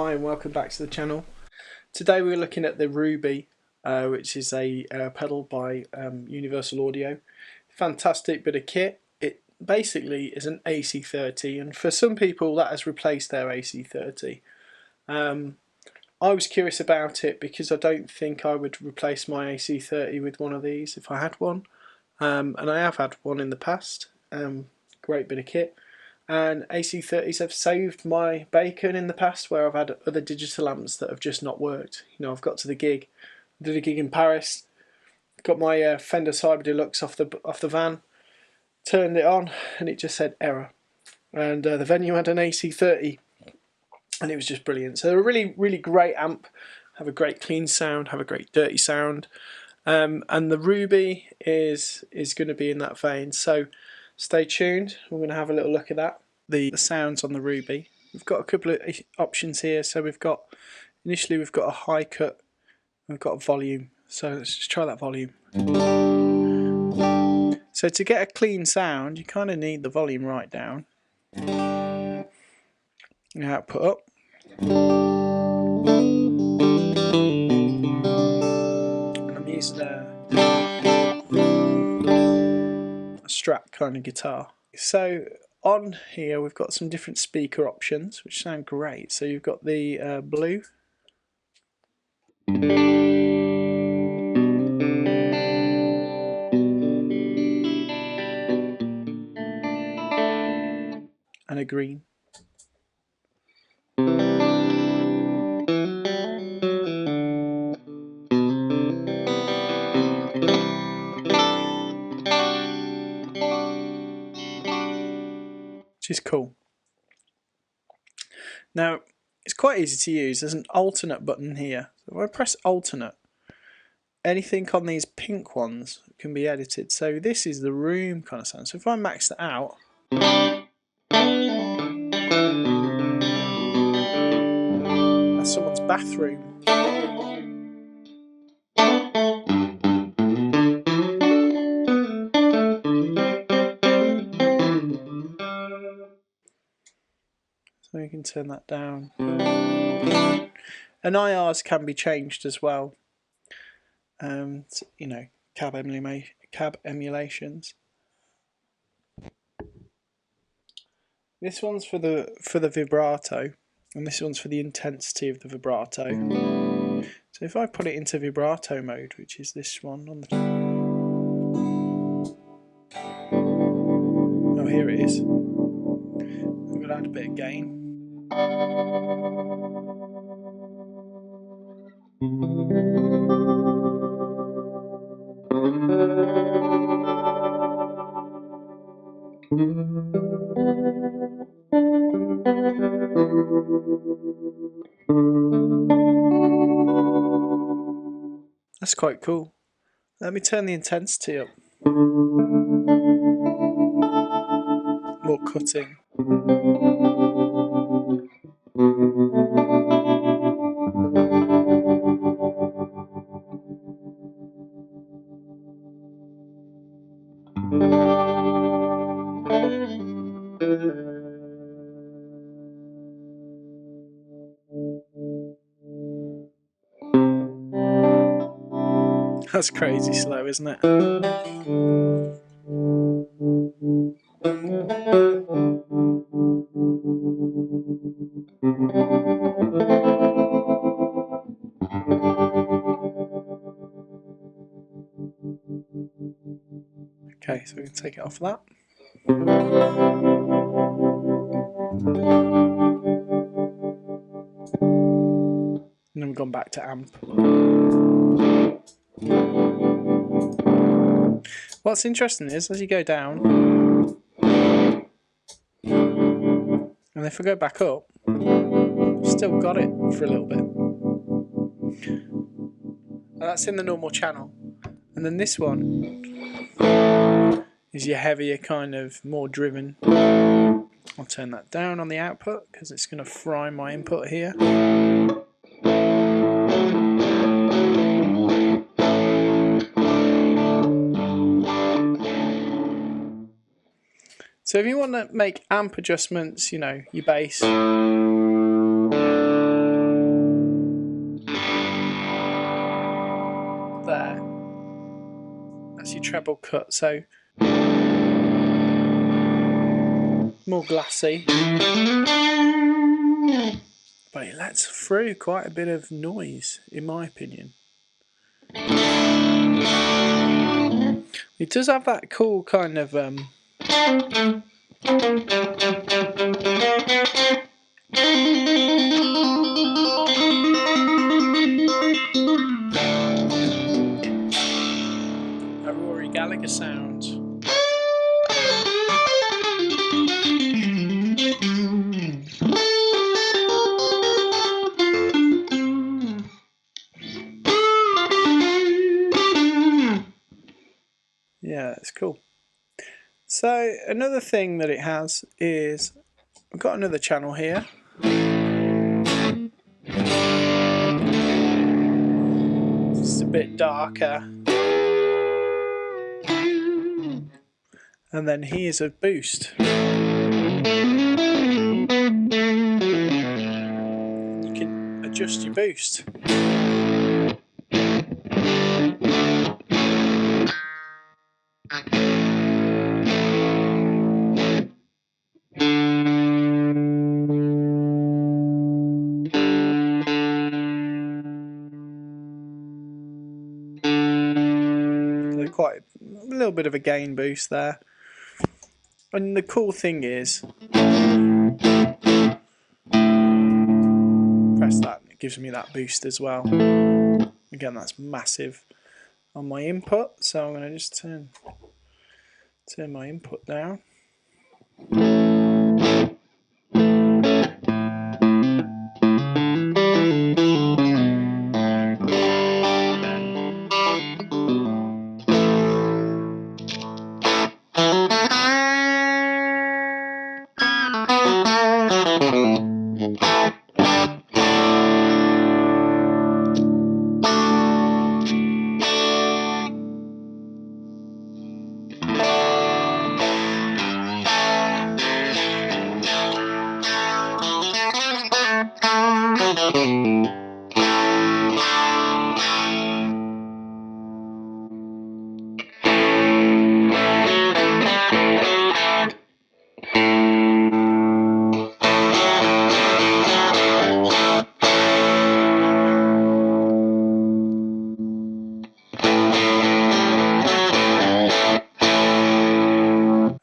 Hi and welcome back to the channel. Today we're looking at the Ruby, which is a pedal by Universalaudio. Fantastic bit of kit. It basically is an AC30, and for some people that has replaced their AC30. I was curious about it because I don't think I would replace my AC30 with one of these if I had one, and I have had one in the past. Great bit of kit. And AC30s have saved my bacon in the past where I've had other digital amps that have just not worked. You know, I've got to the gig, did a gig in Paris, got my Fender Cyber Deluxe off the van, turned it on, and it just said error. And the venue had an AC30, and it was just brilliant. So they're a really great amp, have a great clean sound, have a great dirty sound, and the Ruby is going to be in that vein. So stay tuned, we're going to have a little look at that. The sounds on the Ruby. We've got a couple of options here. So initially we've got a high cut, we've got a volume. So let's just try that volume. So to get a clean sound, you kind of need the volume right down. Output up. And I'm using a Strat kind of guitar. So on here we've got some different speaker options which sound great. So you've got the blue, and a green. Which is cool. Now it's quite easy to use. There's an alternate button here. So if I press alternate, anything on these pink ones can be edited. So this is the room kind of sound. So if I max that out, that's someone's bathroom. So you can turn that down. And IRs can be changed as well. You know, cab emulations. This one's for the vibrato, and this one's for the intensity of the vibrato. So if I put it into vibrato mode, which is this one on the... Oh, here it is. I'm going to add a bit of gain. That's quite cool. Let me turn the intensity up. More cutting. That's crazy slow, isn't it? Okay, so we can take it off that. And then we've gone back to amp. What's interesting is as you go down, and if I go back up, I've still got it for a little bit. And that's in the normal channel. And then this one is your heavier kind of more driven. I'll turn that down on the output because it's going to fry my input here. So if you want to make amp adjustments, you know, your bass, treble cut, so more glassy, but it lets through quite a bit of noise, in my opinion. It does have that cool kind of a Rory Gallagher sound. Yeah, it's cool. So another thing that it has is, I've got another channel here. It's a bit darker. And then here's a boost. You can adjust your boost. So quite a little bit of a gain boost there. And the cool thing is, press that and it gives me that boost as well. Again, that's massive on my input, so I'm going to just turn my input down.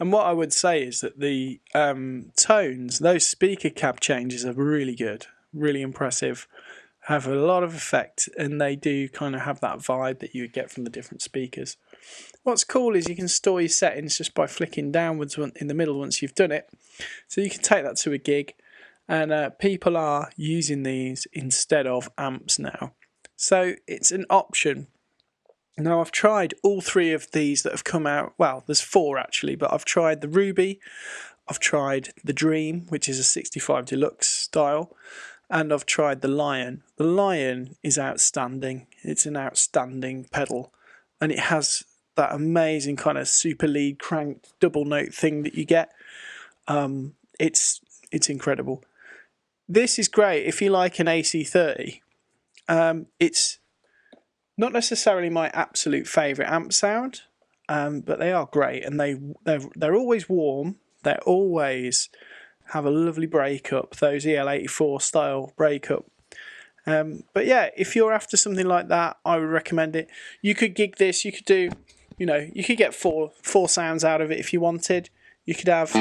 And what I would say is that the tones, those speaker cab changes are really good, really impressive, have a lot of effect, and they do kind of have that vibe that you would get from the different speakers. What's cool is you can store your settings just by flicking downwards in the middle once you've done it. So you can take that to a gig, and people are using these instead of amps now. So it's an option. Now I've tried all three of these that have come out, well there's four actually, but I've tried the Ruby, I've tried the Dream, which is a 65 Deluxe style, and I've tried the Lion. The Lion is outstanding, it's an outstanding pedal, and it has that amazing kind of super lead cranked double note thing that you get. It's incredible. This is great if you like an AC30. It's not necessarily my absolute favourite amp sound, but they are great, and they're always warm. They always have a lovely breakup, those EL84 style breakup. But yeah, if you're after something like that, I would recommend it. You could gig this. You could do, you could get four sounds out of it if you wanted. You could have,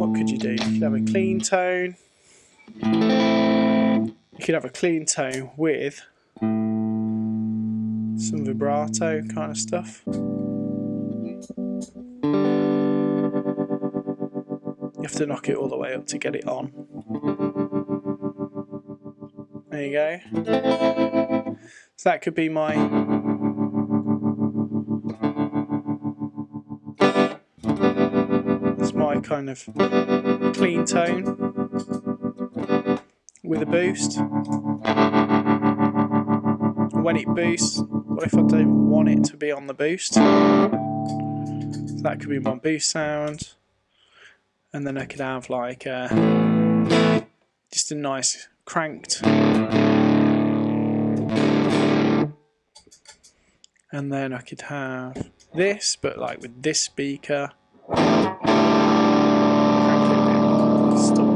what could you do? You could have a clean tone. You could have a clean tone with some vibrato kind of stuff. You have to knock it all the way up to get it on. There you go. So that could be that's my kind of clean tone with a boost. When it boosts, what if I don't want it to be on the boost? So that could be my boost sound, and then I could have like just a nice cranked, And then I could have this, but like with this speaker. Stop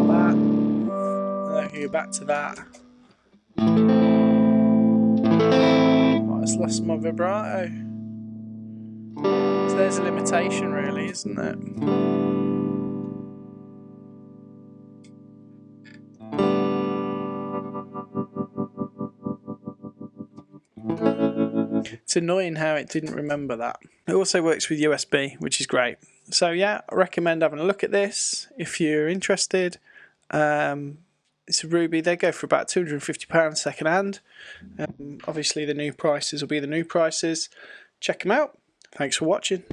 that. And then I can go back to that. Oh, it's lost my vibrato. So there's a limitation really, isn't it? It's annoying how it didn't remember that. It also works with USB, which is great. So yeah, I recommend having a look at this if you're interested. It's a Ruby. They go for about £250 second hand. Obviously the new prices will be the new prices. Check them out. Thanks for watching.